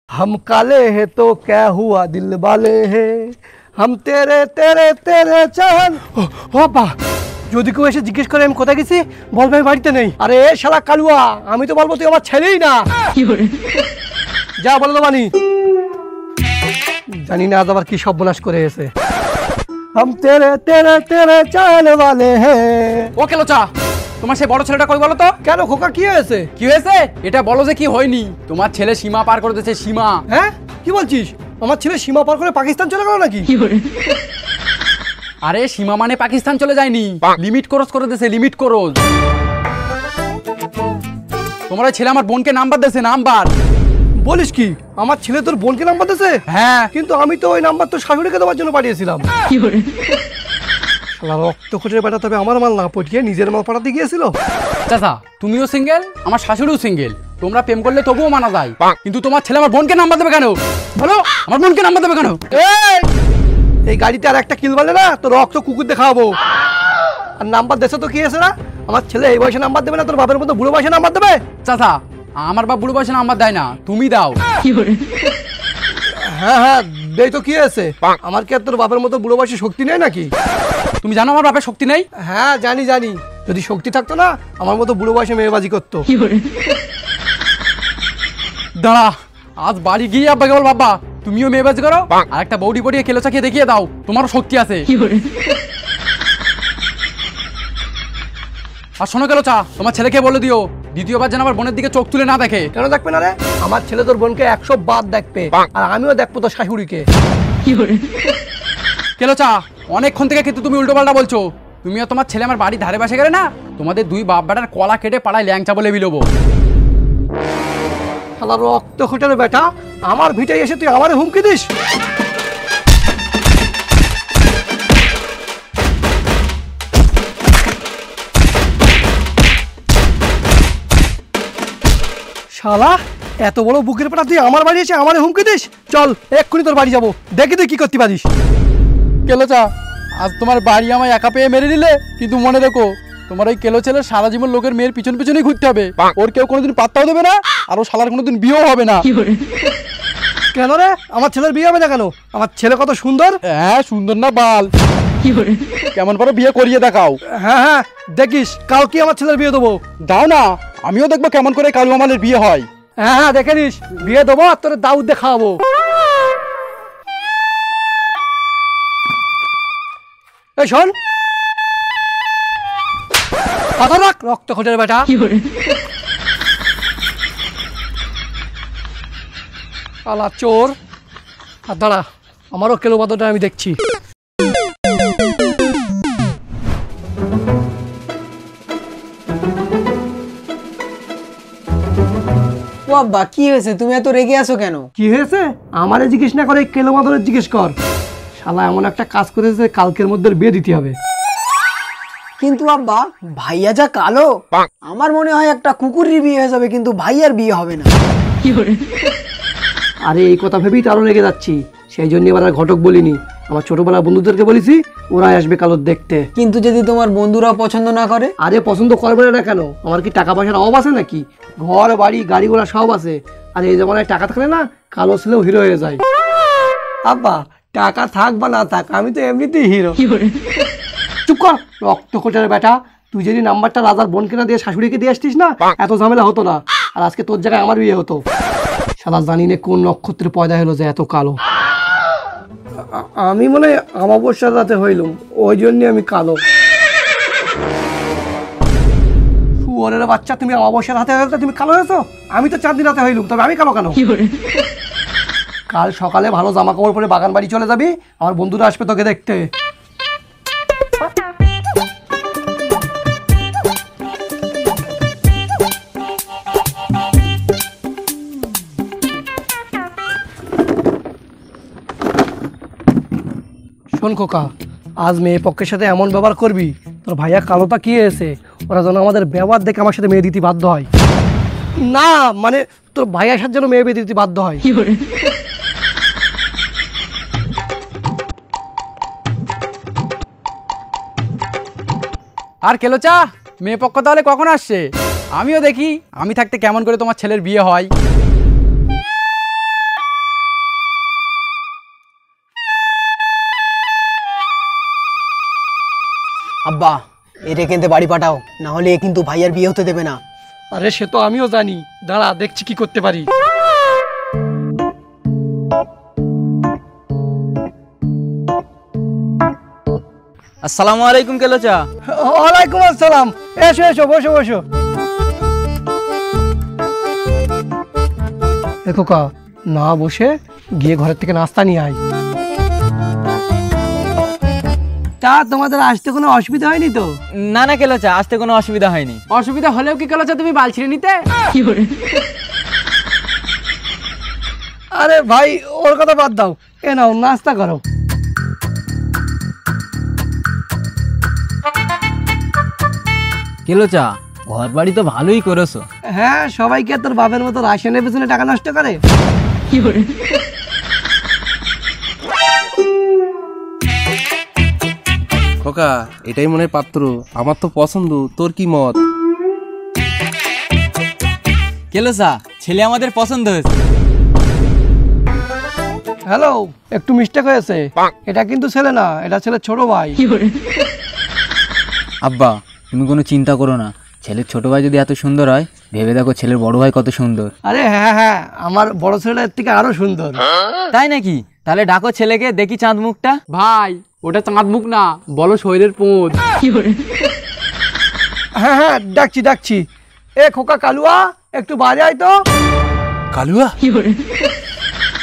हम काले हैं तो क्या हुआ दिल वाले हैं हम तेरे तेरे तेरे चाहन বাবা যদি কেউ এসে জিজ্ঞেস করে আমি কোথায় গেছি বলবে আমি বাড়িতে নেই। আরে শালা কালুয়া আমি তো বলবো তুই আমার ছেলেই না। যা বলে তো মানি জানি না আজ আবার কি সর্বনাশ করে এসে। हम तेरे तेरे तेरे चाहने वाले हैं। ও কেলোচা তোমার সেই বড় ছেলেটা কই বলো তো? কেন খোকা কি হয়েছে? কি হয়েছে এটা বলো যে কি হয়নি। তোমার ছেলে সীমা পার করে দিয়েছে সীমা। হ্যাঁ কি বলছিস? আমার ছেলে সীমা পার করে পাকিস্তান চলে গেল নাকি? আরে সীমা মানে পাকিস্তান চলে যায়নি, লিমিট ক্রস করে দিয়েছে, লিমিট ক্রস। তোমার ছেলে আমার বোনকে নাম্বার দিয়েছে, নাম্বার। বলিস কি আমার ছেলে তোর বোনকে নাম্বার দিয়েছে? হ্যাঁ কিন্তু আমি তো ওই নাম্বার তো শাশুড়িকে দেওয়ার জন্য পাঠিয়েছিলাম। শালা রক্তকোটের বেটা তবে আমার মাল না পটিয়ে নিজের মাল পাঠাতে গিয়েছিল। চাচা তুমিও সিঙ্গেল আমার শাশুড়িও সিঙ্গেল, তোমরা প্রেম করলে তবুও মানা যায়, কিন্তু তোমার ছেলে আমার বোনকে নাম্বার দেবে কেন? বলো আমার বোনকে নাম্বার দেবে কেন? এই গাড়িতে আর একটা কিল বলে না তো রক্ত কুকুর দেখাবো। আর নাম্বার দেশে তো কি আছে না আমার ছেলে এই বয়সে নাম্বার দেবে না তোর বাপের মতো বুড়ো বয়সে নাম্বার দেবে? চাচা আমার বাপ বুড়ো বয়সে নাম্বার দেয় না, তুমি দাও। হ্যাঁ হ্যাঁ দেই তো কি আছে, আমার কি আর তোর বাপের মতো বুড়ো বয়সে শক্তি নেই নাকি? তুমি জানো আমার বাপের শক্তি নেই? হ্যাঁ জানি জানি, যদি শক্তি থাকতো না আমার মতো বুড়ো বয়সে মেয়েবাজি করতো। দাঁড়া আজ বাড়ি গিয়ে আব্বাকে বল বাবা তুমিও মেয়েবাজি করো আর একটা বৌডি পড়িয়ে কেলোচা খেয়ে দেখিয়ে দাও তোমারও শক্তি আছে। আর শোনো কেলোচা তোমার ছেলেকে বলে দিও দ্বিতীয়বার যেন আমার বোনের দিকে চোখ তুলে না দেখে। কেন দেখবে না রে? আমার ছেলে তোর বোনকে 100 বার দেখবে আর আমিও দেখবো তোর শাশুড়িকে। কেলোচা অনেকক্ষণ থেকে কিন্তু তুমি উল্টো পাল্টা বলছো। তুমিও তোমার ছেলে আমার বাড়ির ধারে পাশে গেলে না তোমাদের দুই বাপ বেটার কলা কেটে পাড়ায় ল্যাংচা বলে বিলোবো। শালা রক্ত খোটার বেটা আমার ভিটায় এসে তুই আমারে হুমকি দিস? শালা এত বড় বুকের পাটা তুই আমার বাড়ি এসে আমারে হুমকি দিস? চল এক্ষুনি তোর বাড়ি যাবো, দেখি তুই কি করতে পারিস। কেলোচা আজ তোমার বাড়ি আমায় একা পেয়ে মেরে দিলে, কিন্তু মনে রেখো তোমার ওই কেলো ছেলে সারা জীবন লোকের মেয়ের পিছন পিছনেই ঘুরতে হবে, ওর কেউ কোনোদিন পাত্তাও দেবে না আর ও শালার কোনোদিন বিয়েও হবে না। কেন রে আমার ছেলের বিয়ে হবে না কেন? আমার ছেলে কত সুন্দর। হ্যাঁ সুন্দর না বাল, কেমন পারো বিয়ে করিয়ে দেখাও। হ্যাঁ হ্যাঁ দেখিস কালকে আমার ছেলের বিয়ে দেবো। দাও না আমিও দেখবো কেমন করে কালু আমালের বিয়ে হয়। হ্যাঁ হ্যাঁ দেখে নিস বিয়ে দেবো আর তোর দাউদ দিয়ে খাওয়াবো। এই শোন কথা রাখ রক্ত খোঁজের বেটা। আলা চোর। আর দাঁড়া আমারও কেলো বাদটা আমি দেখছি। ও আব্বা কি হয়েছে তুমি এত রেগে আছো কেন? কি হয়েছে আমারে জিজ্ঞেস না করে কেলো বাদরের জিজ্ঞেস কর। শালা এমন একটা কাজ করেছে কালকের মধ্যে বিয়ে দিতে হবে। কিন্তু আব্বা ভাইয়া যা কালো, আমার মনে হয় একটা কুকুরের বিয়ে হয়ে যাবে কিন্তু ভাইয়ার বিয়ে হবে না। আরে এই কথা ভেবেই তো আরো রেগে যাচ্ছি, সেই জন্য এবার আর ঘটক বলিনি, আমার ছোটবেলার বন্ধুদেরকে বলেছি ওরাই আসবে কালোর দেখতে। কিন্তু যদি তোমার বন্ধুরাও পছন্দ না করে? আরে পছন্দ করবে না কেন, আমার কি টাকা পয়সার অভাব আছে নাকি? ঘর বাড়ি গাড়ি ঘোড়া সব আছে, আর এই জমানায় টাকা থাকলে না কালো ছেলেও হিরো হয়ে যায়। আব্বা টাকা থাক বা না থাক আমি তো এমনিতেই হিরো। চুপ কর রক্ত কোটার বেটা, তুই যদি নাম্বারটা রাজার বোনকে না দিয়ে শাশুড়িকে দিয়ে আসতিস না এত ঝামেলা হতো না, আর আজকে তোর জায়গায় আমার বিয়ে হতো। শালা জানি না কোন নক্ষত্রে পয়দা হলো যে এত কালো। আমি মনে হয় অমাবস্যার রাতে হইলাম ওই জন্য আমি কালো। শুয়োরের বাচ্চা তুমি অমাবস্যার রাতে হয়েছো তুমি কালো হয়েছো? আমি তো 4 দিন রাতে হইলাম তবে আমি কালো কেন? কাল সকালে ভালো জামা কাপড় পরে বাগান বাড়ি চলে যাবি, আমার বন্ধুরা আসবে তোকে দেখতে। শোন খোকা আজ মেয়ে পক্ষের সাথে এমন ব্যবহার করবি তোর ভাইয়া কালোটা কি হয়েছে ওরা যেন আমাদের ব্যবহার দেখে আমার সাথে মেয়ে দিতে বাধ্য হয়। না মানে তোর ভাইয়ার সাথে যেন মেয়ে বিয়ে দিতে বাধ্য হয়। আর কেলোচা মেয়ে পক্ষ তাহলে কখন আসছে? আমিও দেখি আমি থাকতে কেমন করে তোমার ছেলের বিয়ে হয়। আব্বা এরে কিন্তু বাড়ি পাঠাও, না হলে এ কিন্তু ভাইয়ার বিয়ে হতে দেবে না। আরে সে তো আমিও জানি, দাঁড়া দেখছি কি করতে পারি। আসসালামু আলাইকুম কেলোচা। ওয়ালাইকুম আসসালাম, এসো এসো, বসো বসো। খোকা, না বসে গিয়ে ঘরের থেকে নাস্তা নিয়ে আয়। তা তোমাদের আসতে কোনো অসুবিধা হয়নি তো? না না কেলোচা, আসতে কোনো অসুবিধা হয়নি। অসুবিধা হলেও কি কেলোচা তুমি বাল ছিঁড়ে নিতে? আরে ভাই ওর কথা বাদ দাও, এ নাও নাস্তা করো। কেলোচা ঘর বাড়ি তো ভালোই করেছো। হ্যাঁ, সবাইকে তোর বাপের মতো রাশিয়ানের পেছনে টাকা নষ্ট করে। খোকা, এটাই মনে হয় পাত্র, আমার তো পছন্দ, তোর কি মত? কেলোচা ছেলে আমাদের পছন্দ হয়েছে। হ্যালো, একটু মিস্টেক হয়েছে, এটা কিন্তু ছেলে না, এটা ছেলে ছোট ভাই। আব্বা তুমি কোনো চিন্তা করো না, ছেলের ছোট ভাই যদি এত সুন্দর হয়, ভেবে দেখো ছেলের বড় ভাই কত সুন্দর। আরে হ্যাঁ হ্যাঁ, আমার বড় ছেলের থেকে আরো সুন্দর। তাই নাকি? তাহলে ডাকো ছেলেকে, দেখি চাঁদ মুখটা। ভাই ওটা চাঁদ মুখ না, বলো শরীরের পোঁদ। হ্যাঁ হ্যাঁ, ডাকছি ডাকছি। এ খোকা কালুয়া, একটু বাইরে আয় তো। কালুয়া?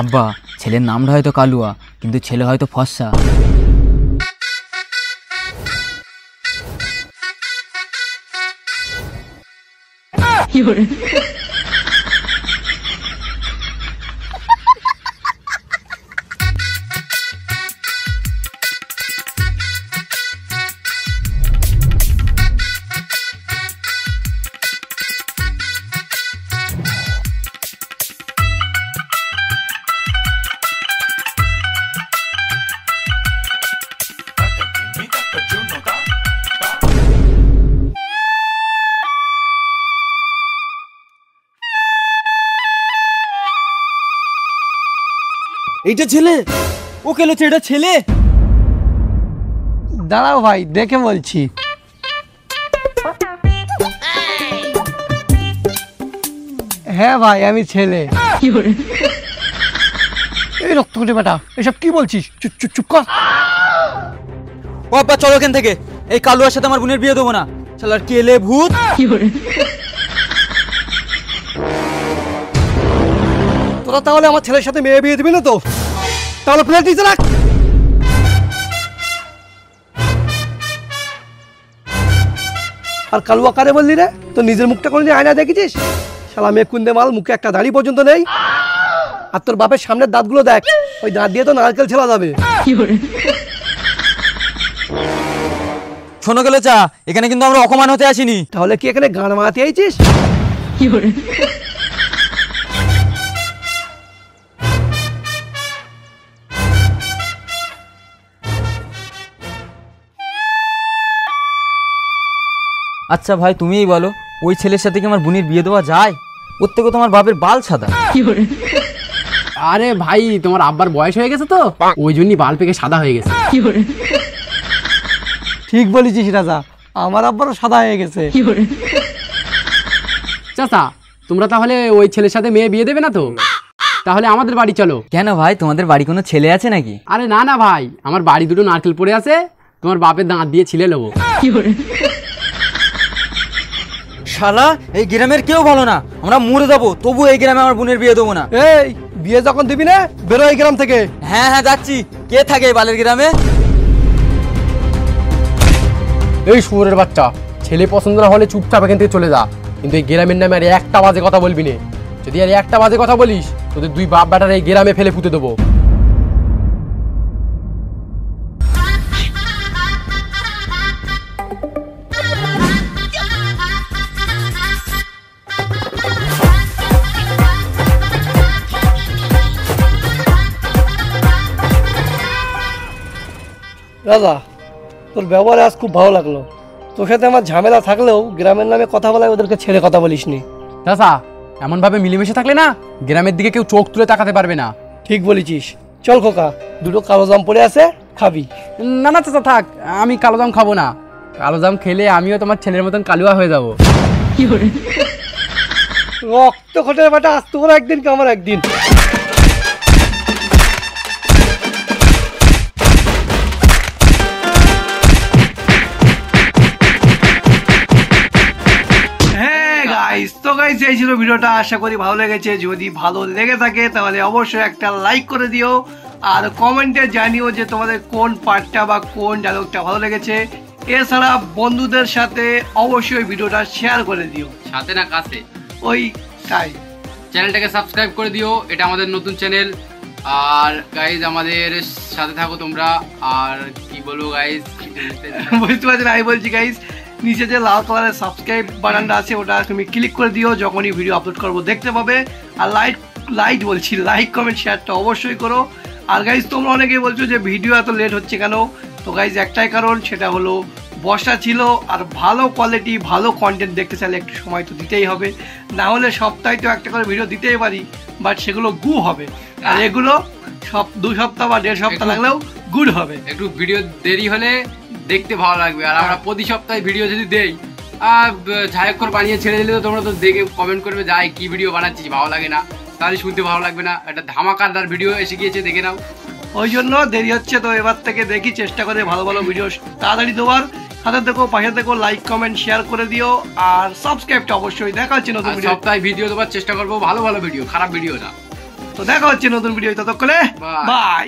আব্বা ছেলের নামটা হয়তো কালুয়া, কিন্তু ছেলে হয়তো ফর্সা। এইটা ছেলে? ও কেলোচা এটা ছেলে? দাঁড়াও ভাই, দেখে বলছি। হ্যাঁ ভাই, আমি ছেলে। এই রক্ত কুটে বেটা, এসব কি বলছিস? চুপ চুপ চুপ কর। ও আব্বা চলো এখান থেকে, এই কালুয়ার সাথে আমার বোনের বিয়ে দেবো না। শালার কেলে ভূত। তোরা তাহলে আমার ছেলের সাথে মেয়ে বিয়ে দিবি না তো? তাহলে প্লেট নিচে রাখ। আর কালুয়া কারে বললি রে? তো নিজের মুখটা কোনদিন আয়না দেখেছিস? শালা মেয়ে কুন্দে মাল, মুখে একটা দাড়ি পর্যন্ত নেই। আর তোর বাপের সামনের দাঁতগুলো দেখ, ওই দাঁত দিয়ে তো নারকেল ছেলা যাবে। শোনো কেলোচা, এখানে কিন্তু আমরা অপমান হতে আসিনি। তাহলে কি এখানে গান মারাতে আইছিস? আচ্ছা ভাই তুমিই বলো, ওই ছেলের সাথে কি আমার বোনের বিয়ে দেওয়া যায়? ওর থেকে তোমার বাপের বাল সাদা। আরে ভাই তোমার আব্বার বয়স হয়ে গেছে তো, ওই জন্যই বাল পেকে সাদা হয়ে গেছে। ঠিক বলেছিস রাজা, আমার আব্বারও সাদা হয়ে গেছে। চাচা তোমরা তাহলে ওই ছেলের সাথে মেয়ে বিয়ে দেবে না তো? তাহলে আমাদের বাড়ি চলো। কেন ভাই, তোমাদের বাড়ি কোনো ছেলে আছে নাকি? আরে না না ভাই, আমার বাড়ি দুটো নারকেল পড়ে আছে, তোমার বাপের দাঁত দিয়ে ছিলে নেবো। শালা এই গ্রামের কেউ ভালো না, আমরা মরে যাবো তবু এই গ্রামে আমার বোনের বিয়ে দেবো না। এই বিয়ে যখন দিবি না, বেরো এই গ্রাম থেকে। হ্যাঁ হ্যাঁ যাচ্ছি। কে থাকে এই বালের গ্রামে? এই শুয়োরের বাচ্চা, ছেলে পছন্দ না হলে চুপচাপ এখান থেকে চলে যা, কিন্তু এই গ্রামের নামে আর একটা বাজে কথা বলবি না। যদি আর একটা বাজে কথা বলিস, তোদের দুই বাপ বেটার এই গ্রামে ফেলে পুঁতে দেবো। রাজা, তোর ব্যবহার আজ খুব ভালো লাগলো। তোর সাথে আমার ঝামেলা থাকলেও গ্রামের নামে কথা বলায় ওদেরকে ছেড়ে কথা বলিসনি। চাচা এমন ভাবে মিলেমিশে থাকলে না, গ্রামের দিকে কেউ চোখ তুলে তাকাতে পারবে না। ঠিক বলেছিস। চল খোকা, দুটো কালো জাম পড়ে আছে, খাবি? না না চাচা থাক, আমি কালো জাম খাবো না। কালো জাম খেলে আমিও তোমার ছেলের মতন কালুয়া হয়ে যাবো। রক্ত খোঁটের বেটা, আজ তোর একদিন কি আমার একদিন। তো গাইস এই ছিল ভিডিওটা, আশা করি ভালো লেগেছে। যদি ভালো লেগে থাকে তাহলে অবশ্যই একটা লাইক করে দিও, আর কমেন্টে জানিও যে তোমাদের কোন পার্টটা বা কোন ডায়লগটা ভালো লেগেছে। এছাড়া বন্ধুদের সাথে অবশ্যই ভিডিওটা শেয়ার করে দিও, সাথে না কাছে। ওই তাই চ্যানেলটাকে সাবস্ক্রাইব করে দিও, এটা আমাদের নতুন চ্যানেল। আর গাইজ আমাদের সাথে থাকো তোমরা। আর কি বলবো গাইজ, বুঝতে পারছি না, আমি বলছি গাইস নিচে যে লাল কালারের সাবস্ক্রাইব বাটনটা আছে ওটা তুমি ক্লিক করে দিও, যখনই ভিডিও আপলোড করবো দেখতে পাবে। আর লাইক কমেন্ট শেয়ারটা অবশ্যই করো। আর গাইজ তোমরা অনেকেই বলছো যে ভিডিও এত লেট হচ্ছে কেন, তো গাইজ একটাই কারণ, সেটা হলো বর্ষা ছিল। আর ভালো কোয়ালিটি ভালো কন্টেন্ট দেখতে চাইলে একটু সময় তো দিতেই হবে, না হলে সপ্তাহে তো একটা করে ভিডিও দিতেই পারি, বাট সেগুলো গু হবে। আর এগুলো 2 সপ্তাহ বা 1.5 সপ্তাহ লাগলেও গুড হবে। একটু ভিডিও দেরি হলে দেখতে ভালো লাগবে। আর আমরা প্রতি সপ্তাহে ভিডিও যদি দেই, ঝায়ক্ষর বানিয়ে ছেড়ে দিলে তো তোমরা তো দেখে কমেন্ট করবে যাই কি ভিডিও বানাচ্ছিস, ভালো লাগে না, তাহলে শুনতে ভালো লাগবে না। একটা ধামাকাদার ভিডিও এসে গিয়েছে, দেখে নাও। ওই জন্য দেরি হচ্ছে, তো এবার থেকে দেখি চেষ্টা করে ভালো ভালো ভিডিও তাড়াতাড়ি দেওয়ার। সাথে দেখো, পাশে দেখো, লাইক কমেন্ট শেয়ার করে দিও, আর সাবস্ক্রাইবটা অবশ্যই। দেখা হচ্ছে নতুন ভিডিও, সপ্তাহে ভিডিও দেওয়ার চেষ্টা করবো, ভালো ভালো ভিডিও, খারাপ ভিডিও না। তো দেখা হচ্ছে নতুন ভিডিও, ততক্ষণে Bye. বাই।